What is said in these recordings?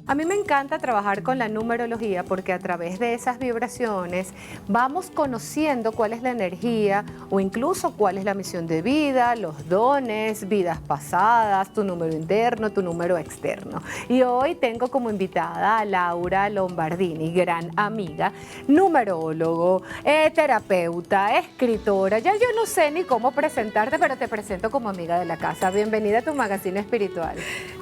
A mí me encanta trabajar con la numerología porque a través de esas vibraciones vamos conociendo cuál es la energía o incluso cuál es la misión de vida, los dones, vidas pasadas, tu número interno, tu número externo. Y hoy tengo como invitada a Laura Lombardini, gran amiga, numerólogo, terapeuta, escritora. Ya yo no sé ni cómo presentarte, pero te presento como amiga de la casa. Bienvenida a tu magazine espiritual.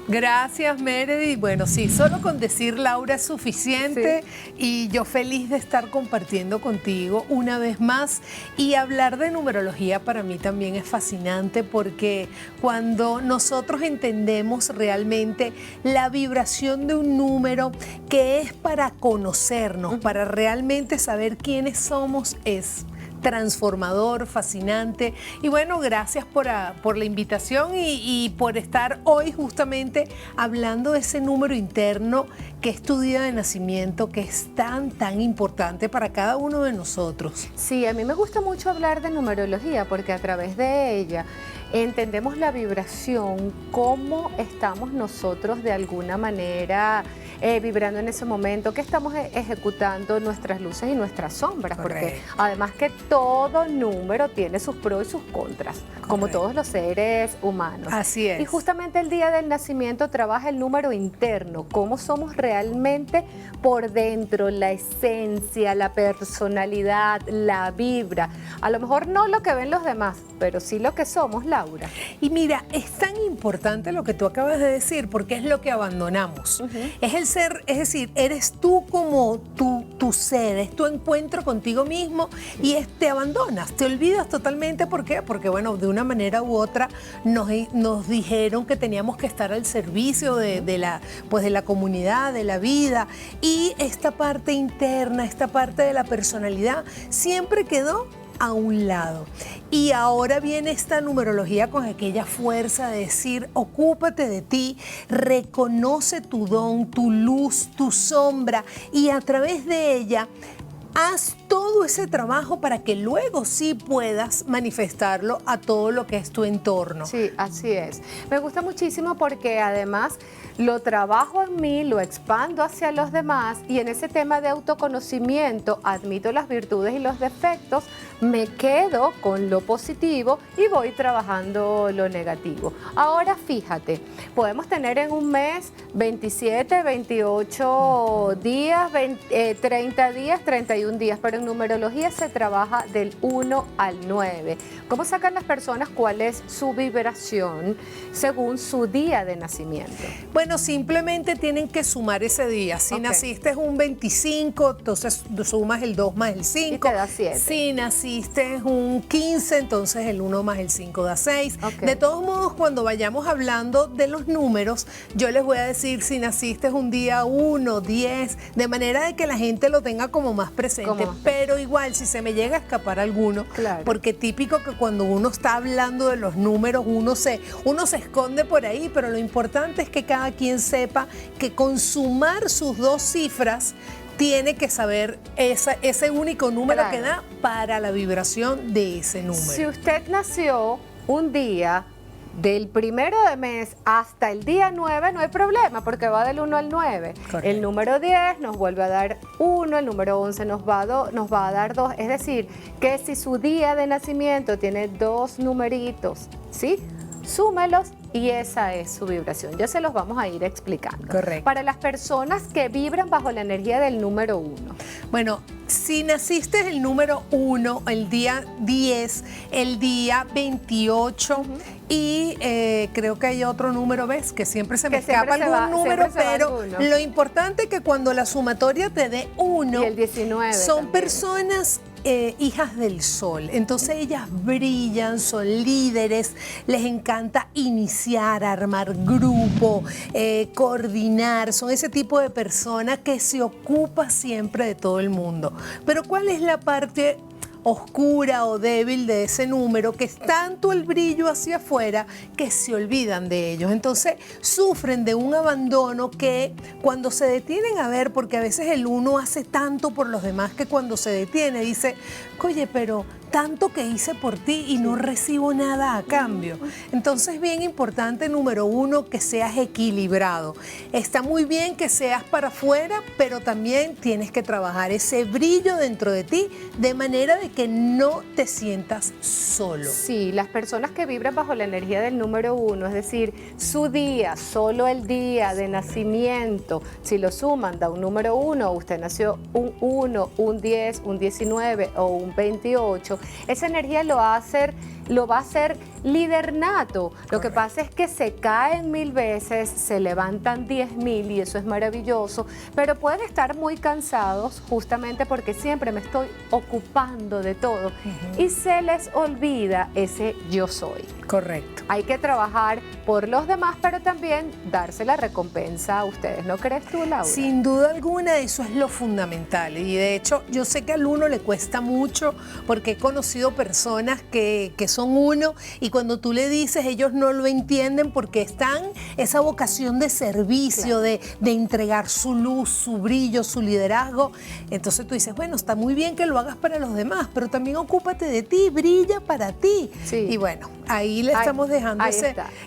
Gracias, Meredith. Bueno, sí, solo con decir Laura es suficiente, sí. Y yo feliz de estar compartiendo contigo una vez más. Y hablar de numerología para mí también es fascinante porque cuando nosotros entendemos realmente la vibración de un número que es para conocernos, para realmente saber quiénes somos, es transformador, fascinante. Y bueno, gracias por la invitación y por estar hoy justamente hablando de ese número interno que es tu día de nacimiento, que es tan importante para cada uno de nosotros. Sí, a mí me gusta mucho hablar de numerología porque a través de ella entendemos la vibración, cómo estamos nosotros de alguna manera vibrando en ese momento, que estamos ejecutando nuestras luces y nuestras sombras. Correcto. Porque además que todo número tiene sus pros y sus contras, correcto, como todos los seres humanos. Así es. Y justamente el día del nacimiento trabaja el número interno, cómo somos realmente por dentro, la esencia, la personalidad, la vibra. A lo mejor no lo que ven los demás, pero sí lo que somos, Laura. Y mira, es tan importante lo que tú acabas de decir porque es lo que abandonamos. Es el ser, es decir, eres tú como tu ser, es tu encuentro contigo mismo y te abandonas, te olvidas totalmente. ¿Por qué? Porque bueno, de una manera u otra nos dijeron que teníamos que estar al servicio de la comunidad, de la vida, y esta parte interna, esta parte de la personalidad siempre quedó a un lado. Y ahora viene esta numerología con aquella fuerza de decir, ocúpate de ti, reconoce tu don, tu luz, tu sombra, y a través de ella haz todo ese trabajo para que luego sí puedas manifestarlo a todo lo que es tu entorno. Sí, así es. Me gusta muchísimo porque además lo trabajo en mí, lo expando hacia los demás, y en ese tema de autoconocimiento admito las virtudes y los defectos, me quedo con lo positivo y voy trabajando lo negativo. Ahora fíjate, podemos tener en un mes 27, 28 días, 30 días, 31 días, pero en numerología se trabaja del 1 al 9. ¿Cómo sacan las personas cuál es su vibración según su día de nacimiento? Bueno, simplemente tienen que sumar ese día. Si naciste un 25, entonces sumas el 2 más el 5. Y te da 7. Si naciste un 15, entonces el 1 más el 5 da 6. De todos modos, cuando vayamos hablando de los números, yo les voy a decir si naciste un día 1, 10, de manera de que la gente lo tenga como más presente. Pero igual, si se me llega a escapar alguno, claro, porque típico que cuando uno está hablando de los números, uno se esconde por ahí, pero lo importante es que cada quien sepa que con sumar sus dos cifras tiene que saber ese único número, claro, que da para la vibración de ese número. Si usted nació un día del 1 de mes hasta el día 9, no hay problema porque va del 1 al 9. Correcto. El número 10 nos vuelve a dar 1, el número 11 nos va a dar 2. Es decir, que si su día de nacimiento tiene 2 numeritos, ¿sí?, súmelos y esa es su vibración. Ya se los vamos a ir explicando. Correcto. Para las personas que vibran bajo la energía del número 1. Bueno, si naciste el número 1, el día 10, el día 28, y creo que hay otro número, ¿ves? Que siempre se me escapa algún número, pero lo importante es que cuando la sumatoria te dé 1, y el 19 son también. Personas hijas del sol, entonces ellas brillan, son líderes, les encanta iniciar, armar grupo, coordinar, son ese tipo de personas que se ocupa siempre de todo el mundo. Pero ¿cuál es la parte oscura o débil de ese número? Que es tanto el brillo hacia afuera que se olvidan de ellos. Entonces sufren de un abandono que cuando se detienen a ver, porque a veces el uno hace tanto por los demás que cuando se detiene dice, oye, pero tanto que hice por ti y no recibo nada a cambio. Entonces, bien importante, número uno, que seas equilibrado. Está muy bien que seas para afuera, pero también tienes que trabajar ese brillo dentro de ti de manera de que no te sientas solo. Sí, las personas que vibran bajo la energía del número uno, es decir, su día, solo el día de nacimiento, si lo suman, da un número uno, usted nació un 1, un 10, un 19 o un 28, esa energía lo va a hacer líder nato. Lo que pasa es que se caen 1000 veces, se levantan 10.000 y eso es maravilloso, pero pueden estar muy cansados justamente porque siempre me estoy ocupando de todo y se les olvida ese yo soy. Correcto. Hay que trabajar por los demás, pero también darse la recompensa a ustedes. ¿No crees tú, Laura? Sin duda alguna, eso es lo fundamental. Y de hecho, yo sé que al uno le cuesta mucho porque he conocido personas que son uno y cuando tú le dices, ellos no lo entienden porque están esa vocación de servicio, claro, de entregar su luz, su brillo, su liderazgo. Entonces tú dices, bueno, está muy bien que lo hagas para los demás, pero también ocúpate de ti, brilla para ti. Sí. Y bueno, ahí le estamos dejando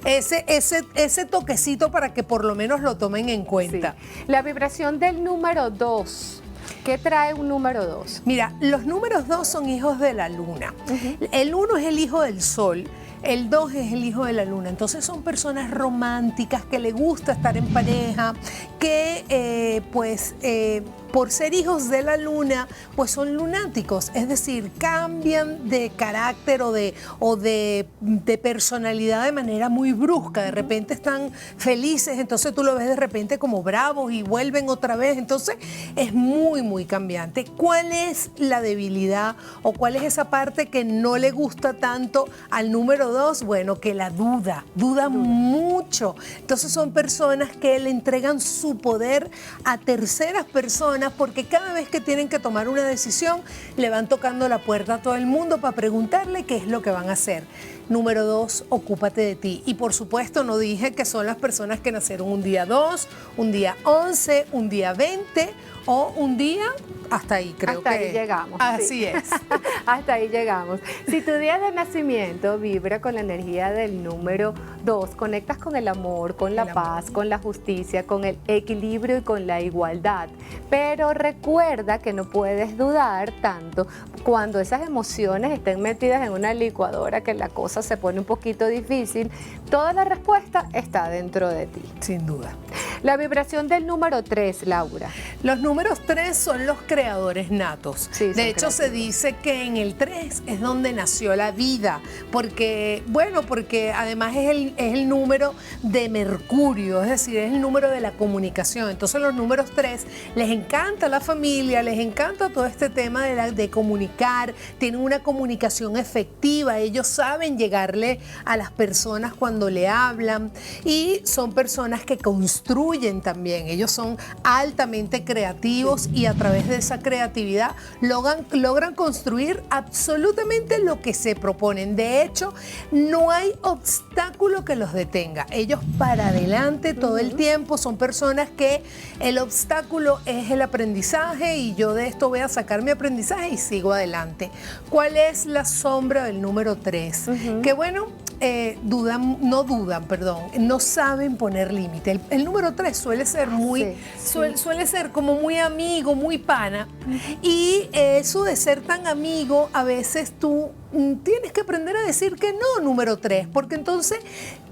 ese toquecito para que por lo menos lo tomen en cuenta. Sí. La vibración del número 2. ¿Qué trae un número 2? Mira, los números 2 son hijos de la luna. El 1 es el hijo del sol. El 2 es el hijo de la luna. Entonces son personas románticas que les gusta estar en pareja, que por ser hijos de la luna, pues son lunáticos, es decir, cambian de carácter o de personalidad de manera muy brusca. De repente están felices, entonces tú lo ves de repente como bravos y vuelven otra vez. Entonces es muy, muy cambiante. ¿Cuál es la debilidad o cuál es esa parte que no le gusta tanto al número 2? Bueno, que la duda mucho. Entonces son personas que le entregan su poder a terceras personas porque cada vez que tienen que tomar una decisión le van tocando la puerta a todo el mundo para preguntarle qué es lo que van a hacer. Número 2, ocúpate de ti. Y por supuesto no dije que son las personas que nacieron un día 2, un día 11, un día 20 o un día, hasta ahí creo que... Hasta ahí llegamos. Así es. Hasta ahí llegamos. Si tu día de nacimiento vibra con la energía del número 2, conectas con el amor, con la paz, con la justicia, con el equilibrio y con la igualdad. Pero recuerda que no puedes dudar tanto cuando esas emociones estén metidas en una licuadora que la cosa se pone un poquito difícil. Toda la respuesta está dentro de ti. Sin duda. La vibración del número 3, Laura. Los números 3 son los creadores natos. Sí, de hecho, se dice que en el 3 es donde nació la vida, porque además es el número de Mercurio, es decir, es el número de la comunicación. Entonces los números 3 les encanta la familia, les encanta todo este tema de comunicar, tienen una comunicación efectiva, ellos saben llegarle a las personas cuando le hablan y son personas que construyen también. Ellos son altamente creativos y a través de esa creatividad logran construir absolutamente lo que se proponen. De hecho, no hay obstáculo que los detenga. Ellos para adelante todo el tiempo. Son personas que el obstáculo es el aprendizaje y yo de esto voy a sacar mi aprendizaje y sigo adelante. ¿Cuál es la sombra del número 3? Que bueno, no saben poner límite. El número 3 suele ser suele ser como muy amigo, muy pana. Y eso de ser tan amigo, a veces tú tienes que aprender a decir que no, número 3, porque entonces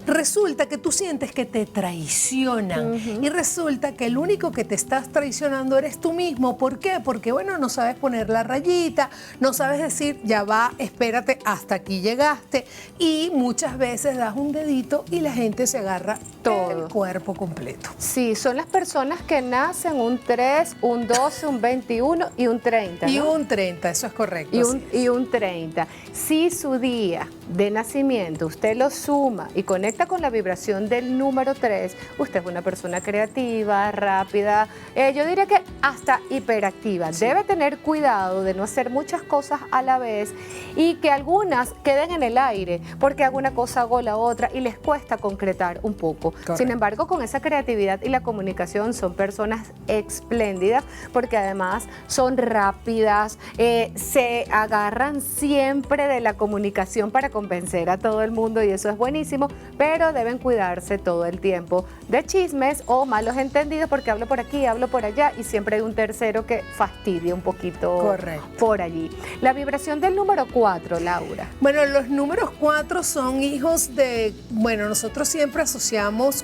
resulta que tú sientes que te traicionan y resulta que el único que te estás traicionando eres tú mismo. ¿Por qué? Porque bueno, no sabes poner la rayita, no sabes decir, ya va, espérate, hasta aquí llegaste, y muchas veces das un dedito y la gente se agarra todo el cuerpo completo. Sí, son las personas que nacen un 3, un 12, un 21 y un 30, ¿no? Y un 30, eso es correcto. Y un 30. Si su día de nacimiento usted lo suma y conecta conecta con la vibración del número 3, usted es una persona creativa, rápida, yo diría que hasta hiperactiva. Sí. Debe tener cuidado de no hacer muchas cosas a la vez y que algunas queden en el aire, porque alguna cosa hago la otra y les cuesta concretar un poco. Correcto. Sin embargo, con esa creatividad y la comunicación son personas espléndidas, porque además son rápidas, se agarran siempre de la comunicación para convencer a todo el mundo y eso es buenísimo, pero deben cuidarse todo el tiempo de chismes o malos entendidos, porque hablo por aquí, hablo por allá y siempre hay un tercero que fastidia un poquito. Correcto. Por allí. La vibración del número 4, Laura. Bueno, los números 4 son hijos de, bueno, nosotros siempre asociamos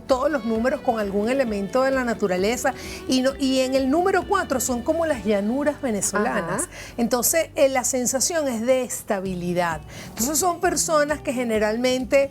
todos los números con algún elemento de la naturaleza y en el número 4 son como las llanuras venezolanas. Ajá. Entonces, la sensación es de estabilidad. Entonces, son personas que generalmente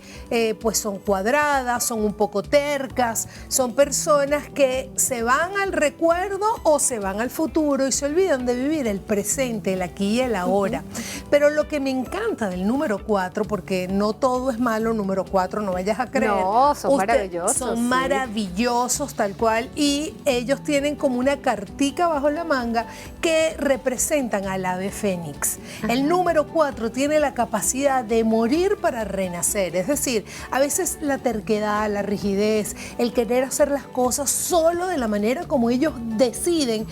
pues son cuadradas, son un poco tercas, son personas que se van al recuerdo o se van al futuro y se olvidan de vivir el presente, el aquí y el ahora. Pero lo que me encanta del número 4, porque no todo es malo, número 4, no vayas a creer. No, son maravillosos. Son maravillosos tal cual y ellos tienen como una cartica bajo la manga que representan al ave fénix. Ajá. El número 4 tiene la capacidad de morir para renacer, es decir, a veces la terquedad, la rigidez, el querer hacer las cosas solo de la manera como ellos deciden,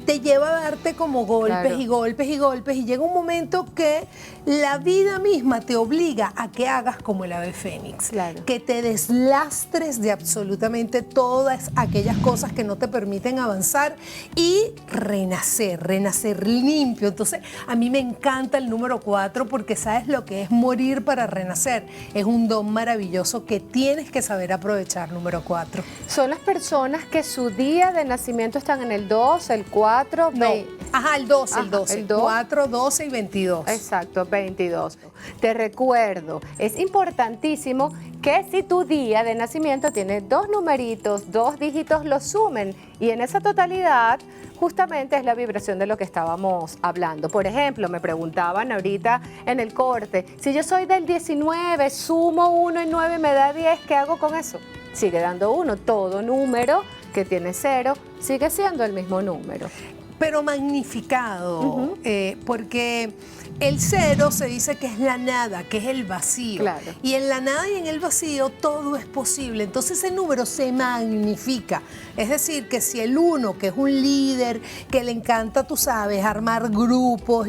te lleva a darte como golpes. Claro. Y golpes y golpes y llega un momento que la vida misma te obliga a que hagas como el ave fénix. Claro. Que te deslastres de absolutamente todas aquellas cosas que no te permiten avanzar y renacer limpio. Entonces, a mí me encanta el número 4 porque sabes lo que es morir para renacer. Es un don maravilloso que tienes que saber aprovechar, número 4. Son las personas que su día de nacimiento están en el 2, el 4, no. Ajá, el 12, el 12. 4, 12 y 22. Exacto, 22. Te recuerdo, es importantísimo que si tu día de nacimiento tiene 2 numeritos, 2 dígitos, los sumen y en esa totalidad justamente es la vibración de lo que estábamos hablando. Por ejemplo, me preguntaban ahorita en el corte, si yo soy del 19, sumo 1 y 9 me da 10, ¿qué hago con eso? Sigue dando 1, todo número que tiene 0 sigue siendo el mismo número. Pero magnificado, porque el 0 se dice que es la nada, que es el vacío. Claro. Y en la nada y en el vacío todo es posible. Entonces ese número se magnifica. Es decir, que si el 1, que es un líder, que le encanta, tú sabes, armar grupos,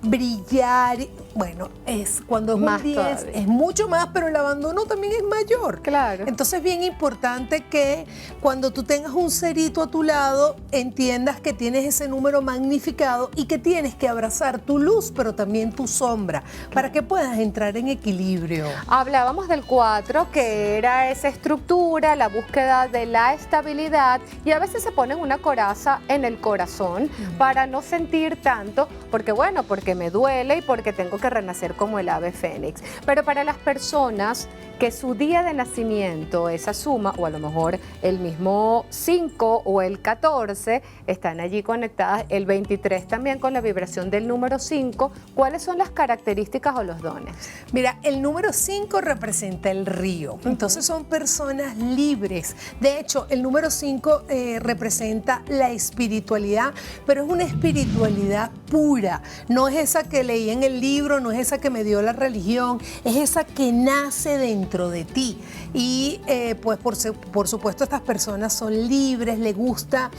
brillar, bueno, es cuando es más un 10, todavía. Es mucho más, pero el abandono también es mayor. Claro. Entonces es bien importante que cuando tú tengas un cerito a tu lado, entiendas que tienes ese número magnificado y que tienes que abrazar tu luz, pero también tu sombra, para que puedas entrar en equilibrio. Hablábamos del 4, que era esa estructura, la búsqueda de la estabilidad, y a veces se ponen una coraza en el corazón para no sentir tanto, porque bueno, porque me duele y porque tengo que renacer como el ave fénix. Pero para las personas que su día de nacimiento, esa suma, o a lo mejor el mismo 5 o el 14, están allí conectadas, el 23 también con la vibración del número 5, ¿cuáles son las características o los dones? Mira, el número 5 representa el río, entonces son personas libres. De hecho, el número 5 representa la espiritualidad, pero es una espiritualidad pura, no es esa que leí en el libro, no es esa que me dio la religión, es esa que nace dentro de ti. Y pues por supuesto estas personas son libres, les gusta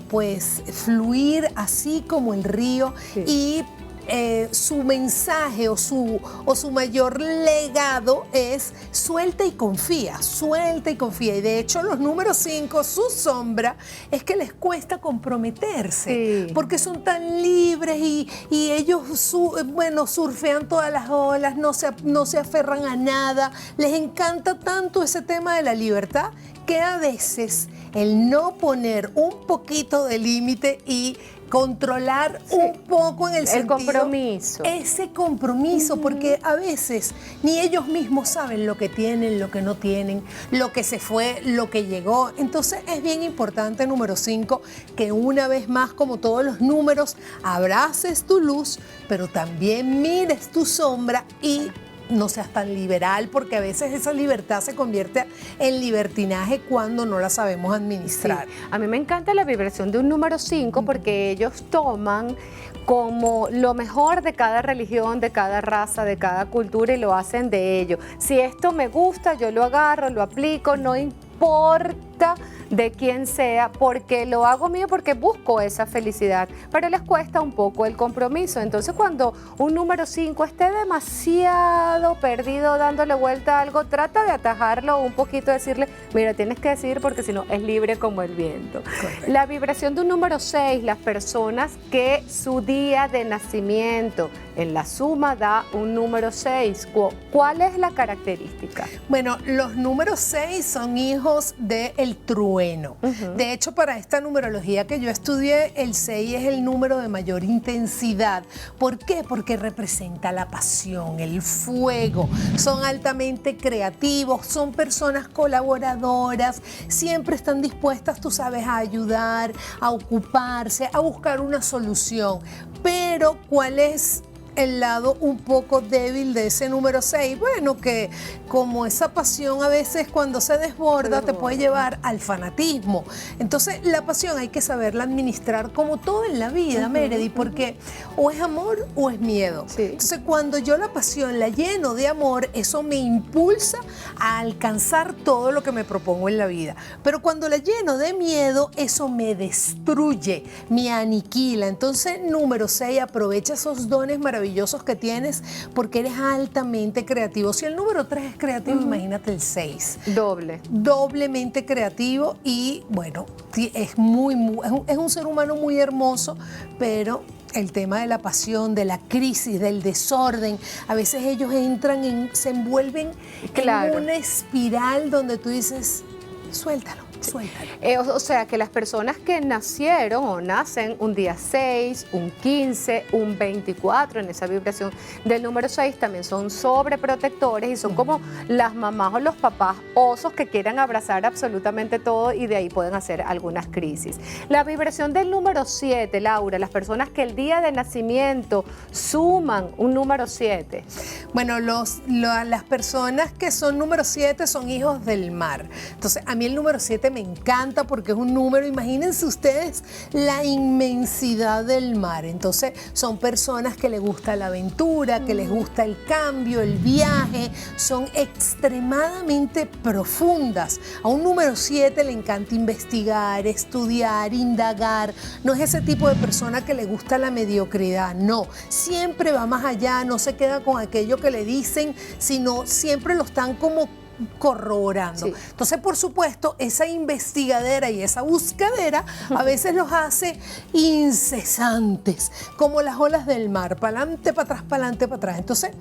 pues fluir así como el río. Sí. Y su mensaje o su mayor legado es suelta y confía, suelta y confía. Y de hecho los números 5, su sombra es que les cuesta comprometerse, sí, porque son tan libres y ellos surfean todas las olas, no se aferran a nada, les encanta tanto ese tema de la libertad que a veces el no poner un poquito de límite y controlar un poco en el sentido, compromiso. Ese compromiso, porque a veces ni ellos mismos saben lo que tienen, lo que no tienen, lo que se fue, lo que llegó. Entonces es bien importante, número 5, que una vez más, como todos los números, abraces tu luz, pero también mires tu sombra y no seas tan liberal, porque a veces esa libertad se convierte en libertinaje cuando no la sabemos administrar. Sí. A mí me encanta la vibración de un número 5 porque ellos toman como lo mejor de cada religión, de cada raza, de cada cultura y lo hacen de ello. Si esto me gusta, yo lo agarro, lo aplico, no importa de quién sea, porque lo hago mío, porque busco esa felicidad, pero les cuesta un poco el compromiso. Entonces, cuando un número 5 esté demasiado perdido dándole vuelta a algo, trata de atajarlo un poquito, decirle, mira, tienes que decidir porque si no es libre como el viento. Correcto. La vibración de un número 6, las personas que su día de nacimiento en la suma da un número 6, ¿cuál es la característica? Bueno, los números 6 son hijos del trueno. De hecho, para esta numerología que yo estudié, el 6 es el número de mayor intensidad. ¿Por qué? Porque representa la pasión, el fuego. Son altamente creativos, son personas colaboradoras, siempre están dispuestas, tú sabes, a ayudar, a ocuparse, a buscar una solución. Pero, ¿cuál es el lado un poco débil de ese número 6? Bueno, que como esa pasión a veces cuando se desborda te puede llevar al fanatismo. Entonces la pasión hay que saberla administrar como todo en la vida, Meredith, porque o es amor o es miedo. Sí. Entonces cuando yo la pasión la lleno de amor, eso me impulsa a alcanzar todo lo que me propongo en la vida. Pero cuando la lleno de miedo, eso me destruye, me aniquila. Entonces número 6, aprovecha esos dones maravillosos que tienes porque eres altamente creativo. Si el número 3 es creativo, imagínate el 6. Doblemente creativo y bueno, es un ser humano muy hermoso, pero el tema de la pasión, de la crisis, del desorden, a veces ellos se envuelven en una espiral donde tú dices, suéltalo. O sea, que las personas que nacieron o nacen un día 6, un 15, un 24, en esa vibración del número 6, también son sobreprotectores y son como las mamás o los papás osos que quieran abrazar absolutamente todo y de ahí pueden hacer algunas crisis. La vibración del número 7, Laura, las personas que el día de nacimiento suman un número 7. Bueno, las personas que son número 7 son hijos del mar. Entonces, a mí el número 7 me encanta porque es un número, imagínense ustedes la inmensidad del mar. Entonces son personas que les gusta la aventura, que les gusta el cambio, el viaje, son extremadamente profundas. A un número 7 le encanta investigar, estudiar, indagar. No es ese tipo de persona que le gusta la mediocridad, no. Siempre va más allá, no se queda con aquello que le dicen, sino siempre lo están como corroborando. Sí. Entonces, por supuesto, esa investigadera y esa buscadera a veces los hace incesantes, como las olas del mar, para adelante, para atrás, para adelante, para atrás. Entonces,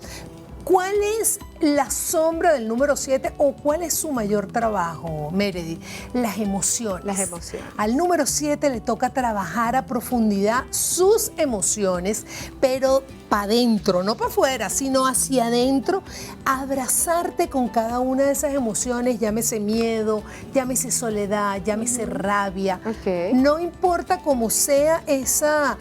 ¿cuál es la sombra del número 7 o cuál es su mayor trabajo, Meredith? Las emociones. Las emociones. Al número 7 le toca trabajar a profundidad sus emociones, pero para adentro, no para afuera, sino hacia adentro, abrazarte con cada una de esas emociones, llámese miedo, llámese soledad, llámese rabia. Okay. No importa cómo sea esa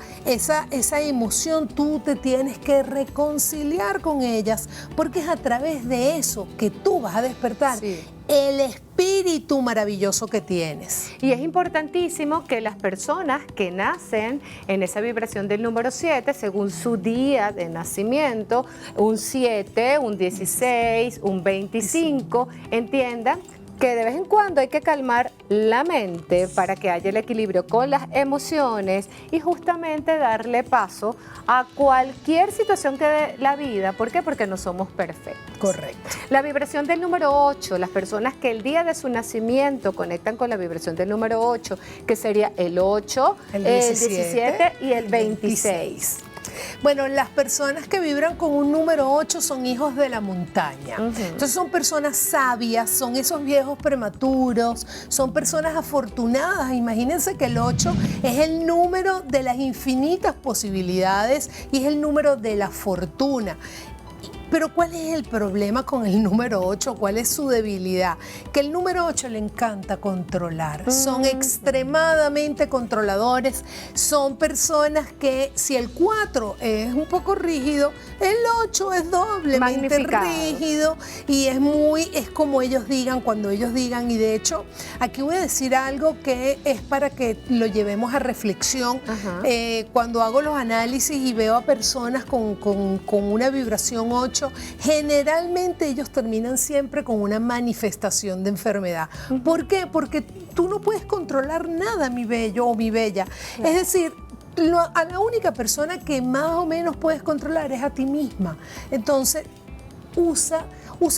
emoción, tú te tienes que reconciliar con ellas, porque es a través de eso que tú vas a despertar el espíritu maravilloso que tienes. Y es importantísimo que las personas que nacen en esa vibración del número 7, según su día de nacimiento, un 7, un 16, un 25, entiendan que de vez en cuando hay que calmar la mente para que haya el equilibrio con las emociones y justamente darle paso a cualquier situación que dé la vida. ¿Por qué? Porque no somos perfectos. Correcto. La vibración del número 8, las personas que el día de su nacimiento conectan con la vibración del número 8, que sería el 8, el 17 y el 26. Bueno, las personas que vibran con un número 8 son hijos de la montaña. Entonces son personas sabias, son esos viejos prematuros, son personas afortunadas. Imagínense que el 8 es el número de las infinitas posibilidades y es el número de la fortuna. Pero ¿cuál es el problema con el número 8? ¿Cuál es su debilidad? Que el número 8 le encanta controlar. Son extremadamente controladores. Son personas que si el 4 es un poco rígido, el 8 es doblemente rígido y es como ellos digan, cuando ellos digan. Y de hecho, aquí voy a decir algo que es para que lo llevemos a reflexión. Cuando hago los análisis y veo a personas con una vibración 8, generalmente ellos terminan siempre con una manifestación de enfermedad. ¿Por qué? Porque tú no puedes controlar nada, mi bello o mi bella. Es decir, a la única persona que más o menos puedes controlar es a ti misma. Entonces, usa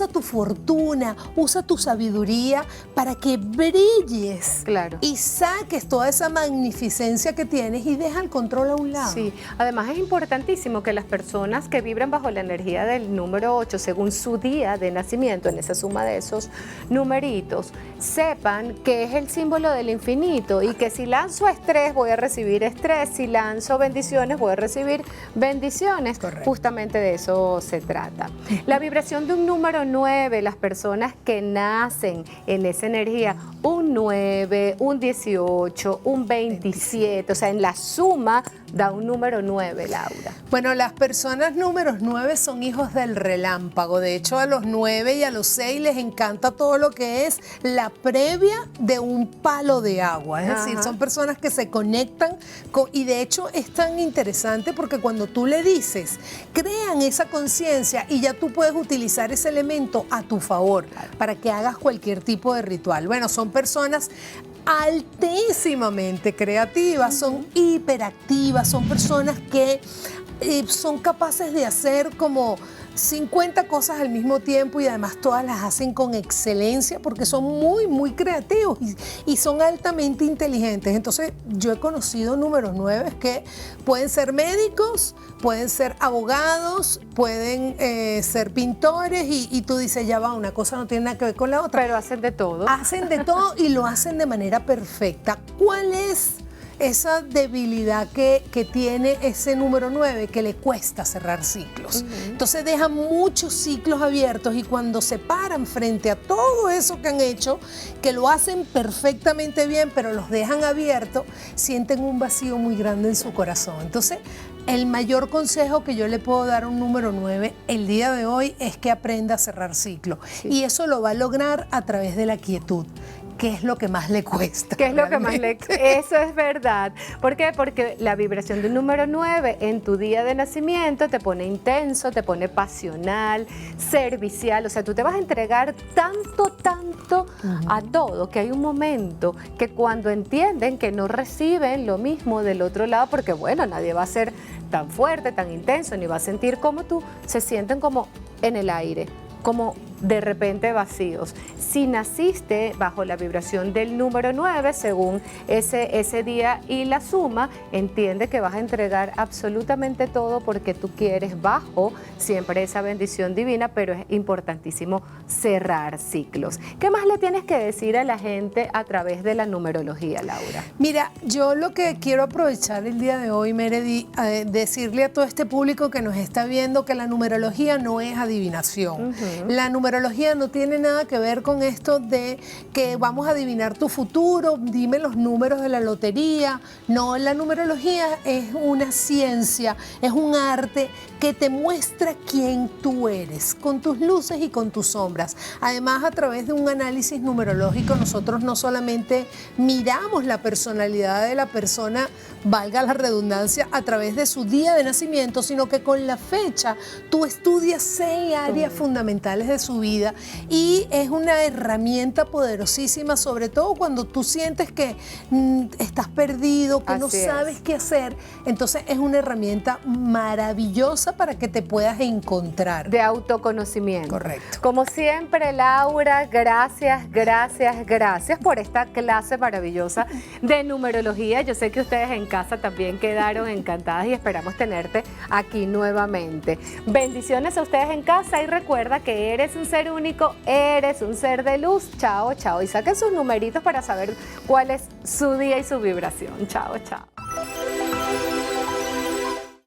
tu fortuna, usa tu sabiduría para que brilles y saques toda esa magnificencia que tienes y deja el control a un lado. Sí, además es importantísimo que las personas que vibran bajo la energía del número 8, según su día de nacimiento, en esa suma de esos numeritos, sepan que es el símbolo del infinito y que si lanzo estrés voy a recibir estrés, si lanzo bendiciones voy a recibir bendiciones. Correcto. Justamente de eso se trata. La vibración de un número 9, las personas que nacen en esa energía, un 9, un 18, un 27, o sea, en la suma da un número 9, Laura. Bueno, las personas números 9 son hijos del relámpago. De hecho, a los 9 y a los 6 les encanta todo lo que es la previa de un palo de agua. Es decir, son personas que se conectan y de hecho es tan interesante porque cuando tú le dices, crean esa conciencia y ya tú puedes utilizar ese elemento a tu favor para que hagas cualquier tipo de ritual. Bueno, son personas altísimamente creativas, son hiperactivas, son personas que son capaces de hacer como 50 cosas al mismo tiempo y además todas las hacen con excelencia porque son muy creativos y son altamente inteligentes. Entonces yo he conocido números 9 que pueden ser médicos, pueden ser abogados, pueden ser pintores y tú dices, ya va, una cosa no tiene nada que ver con la otra. Pero hacen de todo. Hacen de todo y lo hacen de manera perfecta. ¿Cuál es esa debilidad que tiene ese número 9, que le cuesta cerrar ciclos? Entonces dejan muchos ciclos abiertos y cuando se paran frente a todo eso que han hecho, que lo hacen perfectamente bien, pero los dejan abiertos, sienten un vacío muy grande en su corazón. Entonces, el mayor consejo que yo le puedo dar a un número 9 el día de hoy es que aprenda a cerrar ciclos. Y eso lo va a lograr a través de la quietud. ¿Qué es lo que más le cuesta? ¿Qué es lo que más le cuesta? Eso es verdad. ¿Por qué? Porque la vibración del número 9 en tu día de nacimiento te pone intenso, te pone pasional, servicial. O sea, tú te vas a entregar tanto a todo, que hay un momento que cuando entienden que no reciben lo mismo del otro lado, porque bueno, nadie va a ser tan fuerte, tan intenso, ni va a sentir como tú, se sienten como en el aire, como de repente vacíos. Si naciste bajo la vibración del número 9, según ese día y la suma, entiende que vas a entregar absolutamente todo porque tú quieres bajo siempre esa bendición divina, pero es importantísimo cerrar ciclos. ¿Qué más le tienes que decir a la gente a través de la numerología, Laura? Mira, yo lo que quiero aprovechar el día de hoy, Meredith, decirle a todo este público que nos está viendo que la numerología no es adivinación. La numerología no tiene nada que ver con esto de que vamos a adivinar tu futuro, dime los números de la lotería. No, la numerología es una ciencia, es un arte que te muestra quién tú eres, con tus luces y con tus sombras. Además, a través de un análisis numerológico, nosotros no solamente miramos la personalidad de la persona, valga la redundancia, a través de su día de nacimiento, sino que con la fecha tú estudias 6 áreas fundamentales de su vida y es una herramienta poderosísima, sobre todo cuando tú sientes que estás perdido, que no sabes qué hacer. Entonces es una herramienta maravillosa para que te puedas encontrar. De autoconocimiento. Correcto. Como siempre, Laura, gracias por esta clase maravillosa de numerología. Yo sé que ustedes en casa también quedaron encantadas y esperamos tenerte aquí nuevamente. Bendiciones a ustedes en casa y recuerda que eres un ser único, eres un ser de luz. Chao, chao. Y saquen sus numeritos para saber cuál es su día y su vibración. Chao, chao.